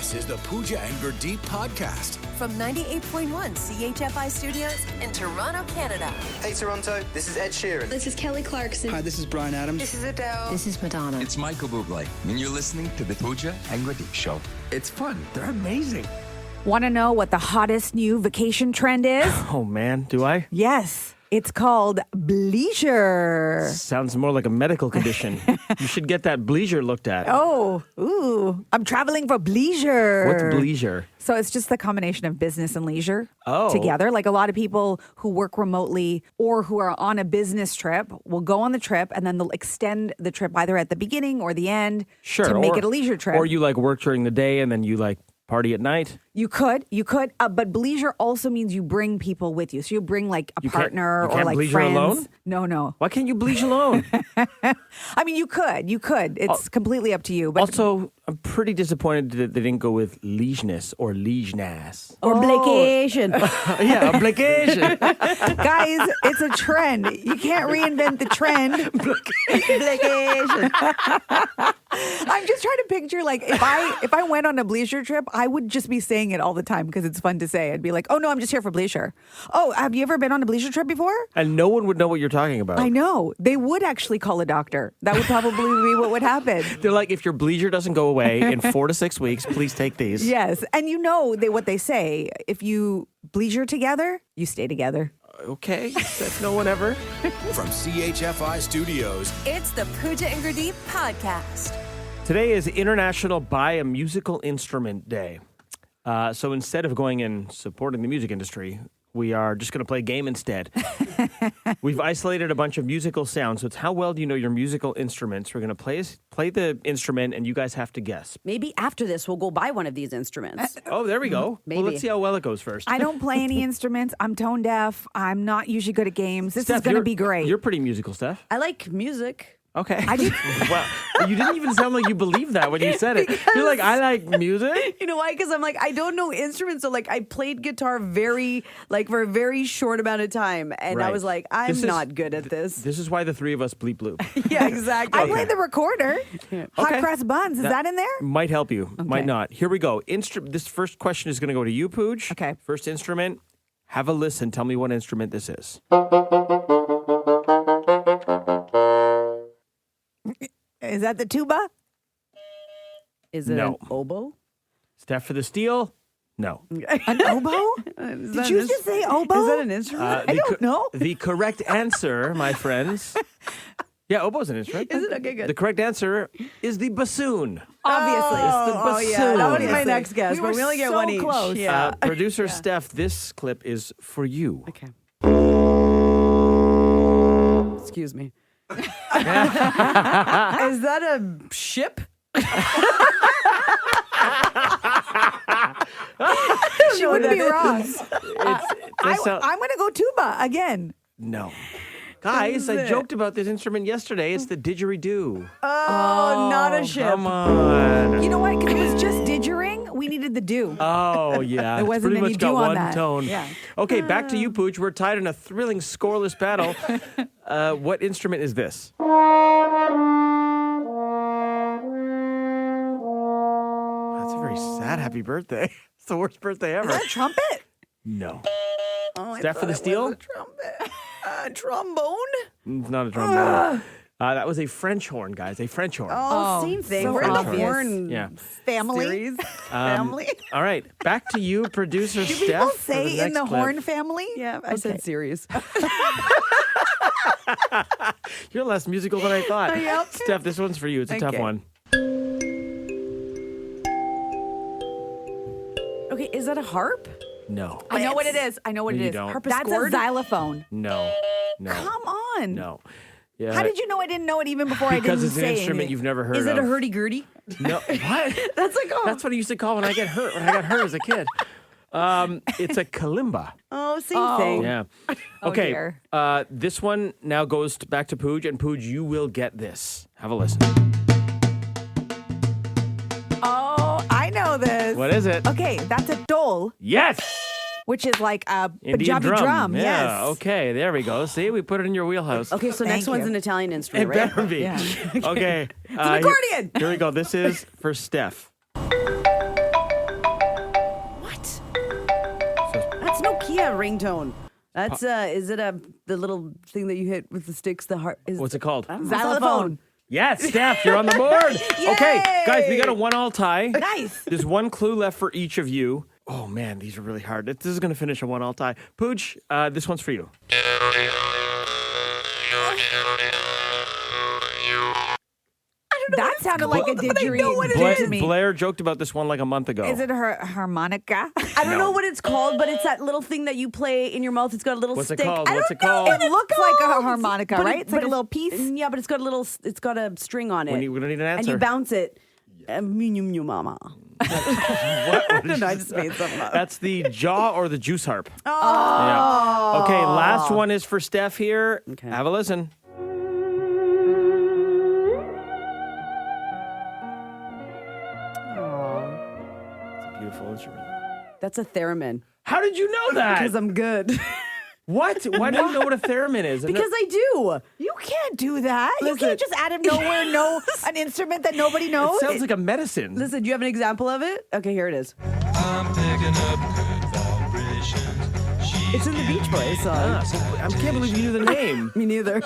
This is the Pooja and Gurdeep podcast. From 98.1 CHFI Studios in Toronto, Canada. Hey Toronto, this is Ed Sheeran. This is Kelly Clarkson. Hi, this is Bryan Adams. This is Adele. This is Madonna. It's Michael Bublé, and you're listening to the Pooja and Gurdeep Show. It's fun. They're amazing. Want to know what the hottest new vacation trend is? Oh, man, do I? Yes. It's called bleisure. Sounds more like a medical condition. You should get that bleisure looked at. Oh, ooh. I'm traveling for bleisure. What's bleisure? So it's just the combination of business and leisure Oh. together. Like a lot of people who work remotely or who are on a business trip will go on the trip and then they'll extend the trip either at the beginning or the end to make it a leisure trip. Or you like work during the day and then you like party at night. You could. But bleisure also means you bring people with you. So you bring like a partner you or can't like bleisure friends. alone? No. Why can't you bleisure alone? I mean, you could. It's completely up to you. But Also, I'm pretty disappointed that they didn't go with liegeness or liegeness. or vacation. Yeah, obligation. Guys, it's a trend. You can't reinvent the trend. Vacation. I'm just trying to picture like if I went on a bleisure trip, I would just be saying it all the time because it's fun to say. I'd be like, "Oh no, I'm just here for bleisure." Oh, have you ever been on a bleisure trip before? And no one would know what you're talking about. I know. They would actually call a doctor. That would probably be what would happen. They're like, if your bleisure doesn't go away in 4 to 6 weeks, please take these. Yes. And you know what they say. If you bleisure together, you stay together. Okay, says no one ever. From CHFI Studios, It's the Pooja and Gurdeep podcast. Today is International Buy a Musical Instrument Day. So instead of going and supporting the music industry, we are just going to play a game instead. We've isolated a bunch of musical sounds. So it's how well do you know your musical instruments? We're going to play the instrument, and you guys have to guess. Maybe after this, we'll go buy one of these instruments. Oh, there we go. Maybe. Well, let's see how well it goes first. I don't play any instruments. I'm tone deaf. I'm not usually good at games. This is Steph, going to you're- be great. You're pretty musical, Steph. I like music. Okay. I do. Well, you didn't even sound like you believed that when you said it. You're like, I like music. You know why? Because I'm like, I don't know instruments. So like, I played guitar for a very short amount of time. And I Right. was like, I'm not good at this. This is why the three of us bleep bloop. Yeah, exactly. I played the recorder. Hot Okay. cross buns. Is that in there? Might help you, might not. Here we go. This first question is going to go to you, Pooj. Okay. First instrument. Have a listen. Tell me what instrument this is. Is that the tuba? Is it No. an oboe? Steph for the steal? No. An oboe? Did you just say oboe? Is that an instrument? I don't know. The correct answer, my friends. Yeah, oboe's an instrument. Is it? Okay, good. The correct answer is the bassoon. Obviously. It's the bassoon. That was my Obviously. next guess, but were we only get so one each. close. Yeah. Producer Steph, this clip is for you. Okay. Excuse me. Is that a ship? She wouldn't be wrong. I'm sound- going to go tuba again. No. Guys, I joked about this instrument yesterday. It's the didgeridoo. Oh, not a ship. Come on. You know what? Because it was just didgering. We needed the do. Oh, yeah. There It's wasn't pretty any much got do on one that. tone. Yeah. Okay, back to you, Pooch. We're tied in a thrilling, scoreless battle. What instrument is this? That's a very sad happy birthday. It's the worst birthday ever. Is that a trumpet? No. Oh, I Steph for thought the it steal? was a trumpet. Trombone? It's not a trombone. That was a French horn, guys. A French horn. Oh, same thing. so We're in the obvious. horn Yeah. Family? series. Family? All right. Back to you, producer Do Steph. people for say the in the next clip. horn family? Yeah, I said series. You're less musical than I thought. Yep. Steph, this one's for you. It's a tough Okay. one. Okay, is that a harp? No. I know what it is. I know what No, it you is. don't. That's a xylophone. No. Come on. No. Yeah. How did you know I didn't know it even before I didn't Because it's an say instrument anything? you've never heard Is of. it a hurdy-gurdy? No. What? That's like, oh, That's what I used to call when I get hurt. When I got hurt as a kid. It's a kalimba. same thing. Yeah. Oh, Okay. dear. This one now goes back to Pooj, and Pooj, you will get this. Have a listen. Oh, I know this. What is it? Okay, that's a dole, Yes. which is like a Indian Punjabi drum. Yeah. Yes. Okay. There we go. See, we put it in your wheelhouse. Okay, so Thank next one's you. an Italian It instrument, right? better be. Yeah. Okay. It's an accordion. Here we go. This is for Steph. Yeah, ringtone. That's is it the little thing that you hit with the sticks? The heart. What's it called? Xylophone. Yes, Steph, you're on the board. Okay, guys, we got a 1-all tie. Nice. There's one clue left for each of you. Oh man, these are really hard. This is going to finish a 1-all tie. Pooch, this one's for you. That sounded like a didgeridoo to me. Blair joked about this one like a month ago. Is it her harmonica? I don't know what it's called, but it's that little thing that you play in your mouth. It's got a little What's it stick. called? I What's don't it called? know It looks like a harmonica, But right? It's like a little piece. Yeah, but it's got a little. It's got a string on it. We're gonna need an And answer. you bounce it. Mama. I don't know. I just made something up. That's the jaw or the juice harp. Oh. Yeah. Okay, last one is for Steph here. Okay. Have a listen. It's a beautiful instrument. That's a theremin. How did you know that? Because I'm good. What? Why do you know what a theremin is? Because I do. You can't do that. You Listen. can't just out of nowhere know an instrument that nobody It knows. sounds like a medicine. Listen, do you have an example of it? Okay, here it is. I'm picking up good vibrations. It's in the Beach Boys song. I can't believe you knew the name. Me neither.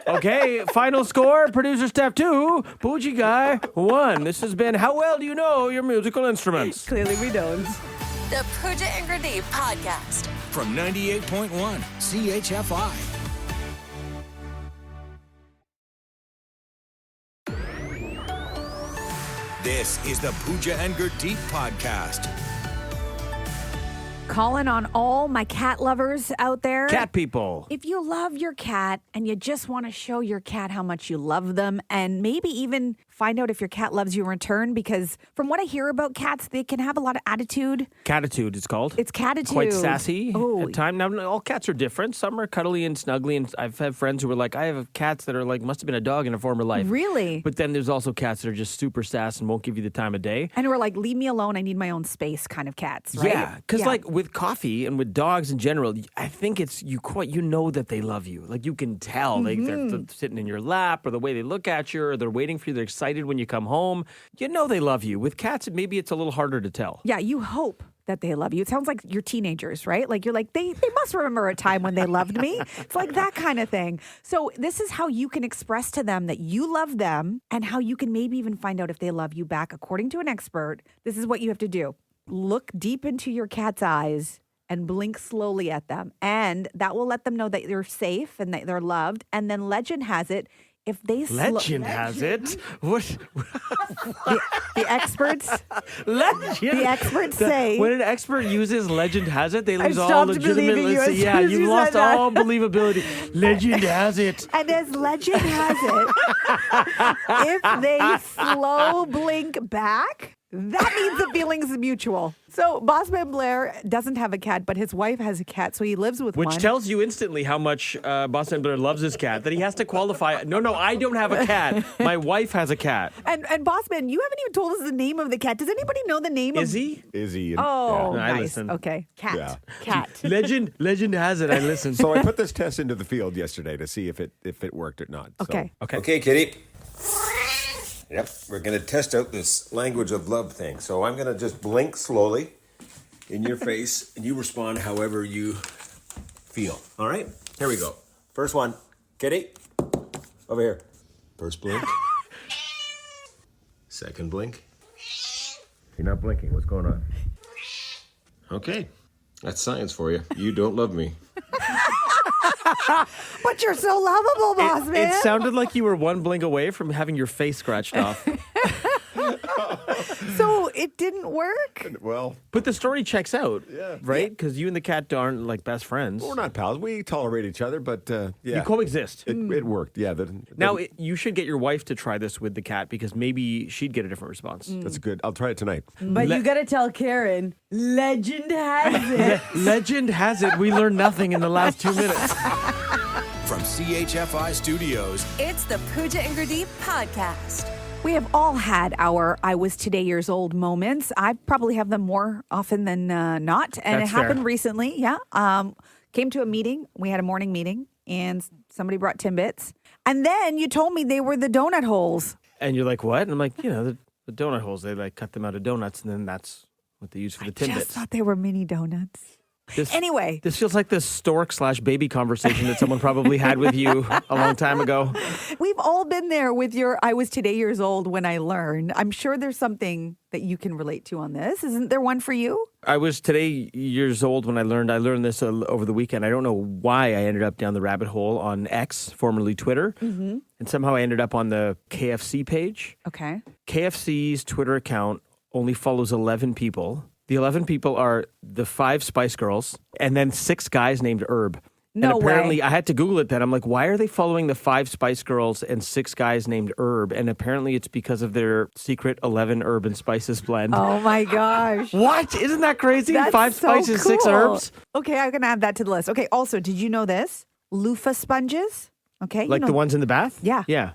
Okay, final score. Producer Steph 2, Pooja Guy 1. This has been How Well Do You Know Your Musical Instruments? Clearly we don't. The Pooja and Gurdeep podcast. From 98.1 CHFI. This is the Pooja and Gurdeep podcast. Calling on all my cat lovers out there. Cat people. If you love your cat and you just want to show your cat how much you love them and maybe even find out if your cat loves you in return, because from what I hear about cats, they can have a lot of attitude. Catitude, it's called. It's catitude. Quite sassy Oh. at times. Now, all cats are different. Some are cuddly and snuggly, and I've had friends who were like, I have cats that are like, must have been a dog in a former life. Really? But then there's also cats that are just super sass and won't give you the time of day. And we're like, leave me alone. I need my own space kind of cats, right? Yeah, because like with coffee and with dogs in general, I think it's you know that they love you. Like you can tell they're sitting in your lap, or the way they look at you, or they're waiting for you. They're excited when you come home. You know they love you. With cats, maybe it's a little harder to tell. Yeah, you hope that they love you. It sounds like you're teenagers, right? Like you're like, they must remember a time when they loved me. It's like that kind of thing. So this is how you can express to them that you love them and how you can maybe even find out if they love you back. According to an expert, this is what you have to do. Look deep into your cat's eyes and blink slowly at them. And that will let them know that you're safe and that they're loved. And then legend has it, if they Legend has it. What? the experts Legend. the experts say When an expert uses legend has it, they lose all stopped legitimate. believing you as Yeah, soon as you've you lost said that. all believability. Legend has it. And as legend has it, if they slow blink back, that means the feeling's mutual. So Bossman Blair doesn't have a cat, but his wife has a cat, so he lives with Which one. tells you instantly how much Boston Blair loves his cat, that he has to qualify. No, I don't have a cat. My wife has a cat. and Bossman, you haven't even told us the name of the cat. Does anybody know the name of Izzy? Izzy. Oh, Yeah. I nice. listen. Okay. Cat. Yeah. Cat. Legend has it. I listen. So I put this test into the field yesterday to see if it worked or not. So- Okay. Okay, kitty. Yep, we're going to test out this language of love thing. So I'm going to just blink slowly in your face, and you respond however you feel. All right? Here we go. First one. Kitty, over here. First blink. Second blink. You're not blinking. What's going on? Okay. That's science for you. You don't love me. But you're so lovable, Bossman. It sounded like you were one blink away from having your face scratched off. So it didn't work? Well, But the story checks out, Yeah. right? Because you and the cat aren't like best friends. we're not pals. We tolerate each other, but yeah. You coexist. It worked. Yeah. Now, you should get your wife to try this with the cat because maybe she'd get a different response. that's good. I'll try it tonight. But you got to tell Karen, legend has it. Legend has it, we learned nothing in the last 2 minutes. From CHFI Studios, It's the Pooja and Gurdeep podcast. We have all had our I was today years old moments. I probably have them more often than not. And That's it happened fair. recently. Yeah. Came to a meeting. We had a morning meeting and somebody brought Timbits. And then you told me they were the donut holes. And you're like, what? And I'm like, the donut holes, they like cut them out of donuts and then that's what they use for the Just Timbits. thought they were mini donuts. Anyway. This feels like the stork/baby conversation that someone probably had with you a long time ago. We've all been there with your I was today years old when I learned. I'm sure there's something that you can relate to on this. Isn't there one for you? I was today years old when I learned this over the weekend. I don't know why I ended up down the rabbit hole on X, formerly Twitter. Mm-hmm. And somehow I ended up on the KFC page. Okay. KFC's Twitter account only follows 11 people. The 11 people are the 5 Spice Girls and then 6 guys named Herb. No and apparently, way. I had to Google it then. I'm like, why are they following the 5 Spice Girls and 6 guys named Herb? And apparently it's because of their secret 11 herb and spices blend. Oh my gosh. What? Isn't that crazy? That's 5 so spices, 6 cool. herbs? Okay, I'm going to add that to the list. Okay, also, did you know this? Loofah sponges. Okay. Like the ones in the bath? Yeah. Yeah.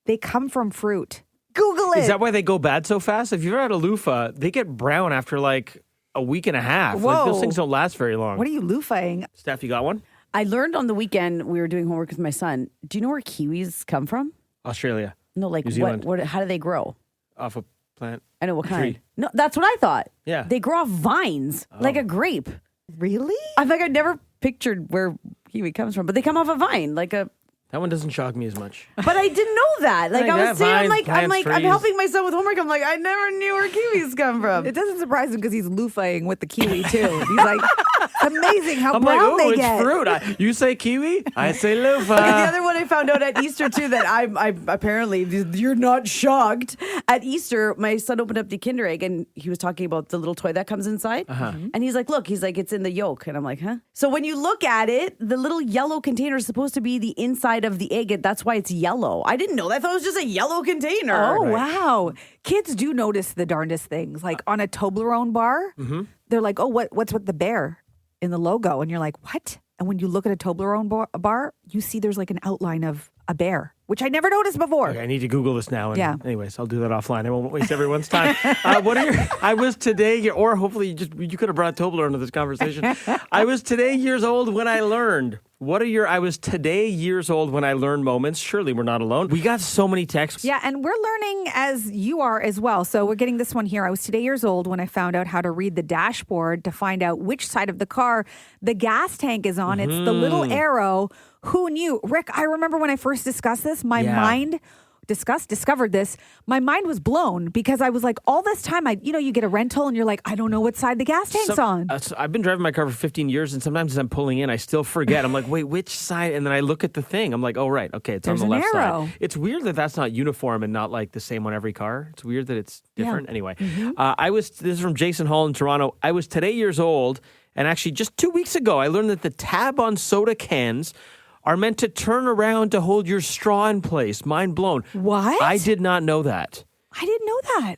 They come from fruit. Google it. Is that why they go bad so fast? If you've ever had a loofah, they get brown after like a week and a half. Like Whoa. those things don't last very long. What are you loofahing? Steph, you got one? I learned on the weekend we were doing homework with my son. Do you know where kiwis come from? Australia. No, like New Zealand. what? How do they grow? Off a plant. I know what kind. Tree. No, that's what I thought. Yeah. They grow off vines, like a grape. Really? I think I'd never pictured where kiwi comes from, but they come off a vine, like a. That one doesn't shock me as much. But I didn't know that. Like Like I that, was saying, I'm vines, like, I'm trees. helping my son with homework. I'm like, I never knew where kiwis come from. It doesn't surprise him because he's loofahing with the kiwi too. He's like, it's amazing how I'm like, brown oh, they it's get. fruit. You say kiwi, I say loofah. The other one I found out at Easter too that I apparently you're not shocked. At Easter, my son opened up the Kinder Egg and he was talking about the little toy that comes inside. And he's like, look, it's in the yolk. And I'm like, huh? So when you look at it, the little yellow container is supposed to be the inside of the egg. And that's why it's yellow. I didn't know that. I thought it was just a yellow container. Oh, wow. Kids do notice the darndest things. Like on a Toblerone bar, they're like, oh, what's with the bear in the logo? And you're like, what? And when you look at a Toblerone bar, you see there's like an outline of a bear, which I never noticed before. Okay, I need to Google this now. And Yeah. Anyways, I'll do that offline. I won't waste everyone's time. What are your? I was today, or hopefully you could have brought Toblerone into this conversation. I was today years old when I learned. What are your? I was today years old when I learned moments. Surely we're not alone. We got so many texts. Yeah, and we're learning as you are as well. So we're getting this one here. I was today years old when I found out how to read the dashboard to find out which side of the car the gas tank is on. It's the little arrow. Who knew? Rick, I remember when I first discussed this, my mind discovered this. My mind was blown because I was like, all this time, you get a rental and you're like, I don't know what side the gas tank's on. So I've been driving my car for 15 years, and sometimes as I'm pulling in, I still forget. I'm like, wait, which side? And then I look at the thing. I'm like, oh, right. Okay, it's There's on the an left arrow. side. It's weird that that's not uniform and not like the same on every car. It's weird that it's different. Anyway, this is from Jason Hall in Toronto. I was today years old, and actually just 2 weeks ago, I learned that the tab on soda cans are meant to turn around to hold your straw in place. Mind blown. What? I did not know that. I didn't know that.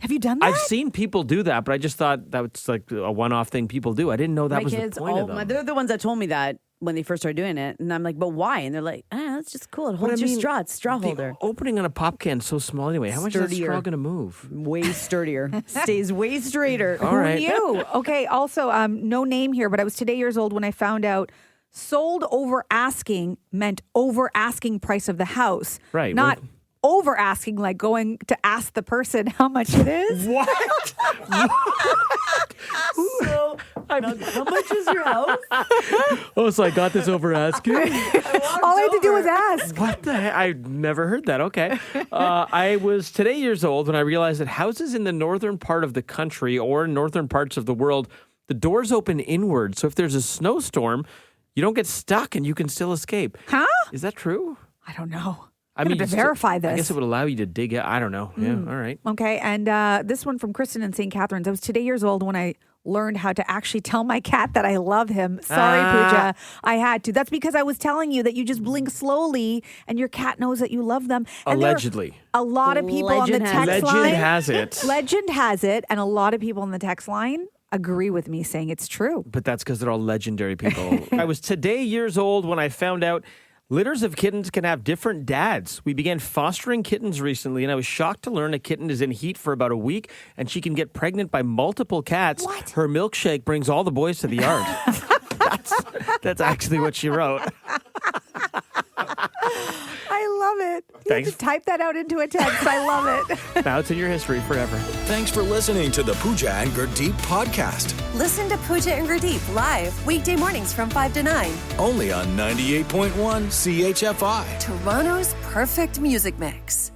Have you done that? I've seen people do that, but I just thought that was like a one-off thing people do. I didn't know that My was kids, the point of them. they're the ones that told me that when they first started doing it. And I'm like, but why? And they're like, that's just cool. It holds your straw. It's straw holder. The opening on a pop can is so small anyway. How much is that Sturdier. straw going to move? Way sturdier. Stays way straighter. All right. Who knew? Okay, also, no name here, but I was today years old when I found out sold over asking meant over asking price of the house. Right. Not over asking, like going to ask the person how much it is. What? So, how much is your house? Oh, so I got this over asking? All I had to do was ask. What the heck? I never heard that. Okay. I was today years old when I realized that houses in the northern part of the country or northern parts of the world, the doors open inward. So if there's a snowstorm, you don't get stuck and you can still escape. Huh? Is that true? I don't know. I I'm mean, to you still- verify this. I guess it would allow you to dig it. I don't know. Yeah. All right. Okay, and this one from Kristen in St. Catharines. I was today years old when I learned how to actually tell my cat that I love him. Sorry, Pooja. I had to. That's because I was telling you that you just blink slowly and your cat knows that you love them. And there are Allegedly. a lot of people on the Legend text has it. line. Legend has it. Legend has it, and a lot of people on the text line agree with me saying it's true. But that's because they're all legendary people. I was today years old when I found out litters of kittens can have different dads. We began fostering kittens recently, and I was shocked to learn a kitten is in heat for about a week, and she can get pregnant by multiple cats. What? Her milkshake brings all the boys to the yard. That's actually what she wrote. I love it. You Thanks. have to type that out into a text. I love it. Now it's in your history forever. Thanks for listening to the Pooja and Gurdeep podcast. Listen to Pooja and Gurdeep live weekday mornings from 5 to 9. Only on 98.1 CHFI. Toronto's perfect music mix.